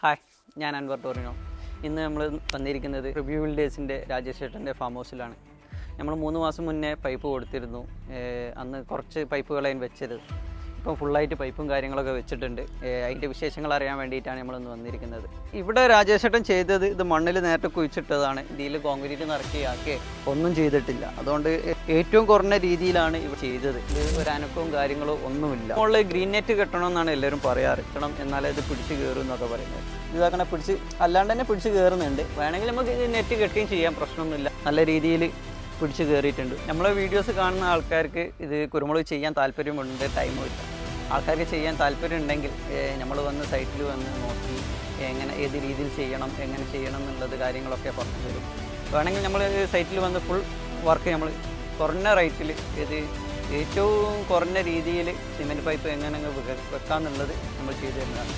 Hi, ഞാൻ Anwar Torino. ഇന്ന് നമ്മൾ വന്നിരിക്കുന്നത് റിവ്യൂ വിൽഡേഴ്സിൻ്റെ രാജേഷ് ചേട്ടൻ്റെ ഫാം ഹൗസിലാണ്. നമ്മൾ 3 മാസം മുന്നേ പൈപ്പ് കൊടുത്തിരുന്നു. അന്ന് കുറച്ച് പൈപ്പുകളാണ് വെച്ചത്. ഇപ്പം ഫുള്ളായിട്ട് പൈപ്പും കാര്യങ്ങളൊക്കെ വെച്ചിട്ടുണ്ട്. അതിൻ്റെ വിശേഷങ്ങൾ അറിയാൻ വേണ്ടിയിട്ടാണ് നമ്മളിന്ന് വന്നിരിക്കുന്നത്. ഇവിടെ രാജേഷ് ചേട്ടൻ ചെയ്തത് ഇത് മണ്ണിൽ നേരത്തെ കുഴിച്ചിട്ടതാണ്. ഇതിൽ കോൺക്രീറ്റ് നിറക്കിയാക്കി ഒന്നും ചെയ്തിട്ടില്ല. അതുകൊണ്ട് ഏറ്റവും കുറഞ്ഞ രീതിയിലാണ് ഇവ ചെയ്തത്. ഇത് ഒരു അനക്കവും കാര്യങ്ങളോ ഒന്നുമില്ല. മുകളിൽ ഗ്രീൻ നെറ്റ് കെട്ടണമെന്നാണ് എല്ലാവരും പറയാറ്. കെട്ടണം എന്നാലേ ഇത് പിടിച്ച് കയറും എന്നൊക്കെ പറയുന്നത്. ഇതാക്കണ പിടിച്ച് അല്ലാണ്ട് തന്നെ പിടിച്ച് കയറുന്നുണ്ട്. വേണമെങ്കിൽ നമുക്ക് നെറ്റ് കെട്ടുകയും ചെയ്യാൻ പ്രശ്നമൊന്നുമില്ല. നല്ല രീതിയിൽ പിടിച്ച് കയറിയിട്ടുണ്ട്. നമ്മളെ വീഡിയോസ് കാണുന്ന ആൾക്കാർക്ക് ഇത് കുരുമുളക് ചെയ്യാൻ താല്പര്യമുണ്ട്, ടൈമും ഇല്ല. ആൾക്കാർക്ക് ചെയ്യാൻ താല്പര്യം ഉണ്ടെങ്കിൽ നമ്മൾ വന്ന് സൈറ്റിൽ വന്ന് നോക്കി ഏത് രീതിയിൽ ചെയ്യണം, എങ്ങനെ ചെയ്യണം എന്നുള്ളത് കാര്യങ്ങളൊക്കെ പറഞ്ഞു തരും. വേണമെങ്കിൽ നമ്മൾ സൈറ്റിൽ വന്ന് ഫുൾ വർക്ക് നമ്മൾ കുറഞ്ഞ റേറ്റിൽ ഏറ്റവും കുറഞ്ഞ രീതിയിൽ സിമെൻറ്റ് പൈപ്പ് എങ്ങനെ വെക്കാമെന്നുള്ളത് നമ്മൾ ചെയ്തു തരുന്നതാണ്.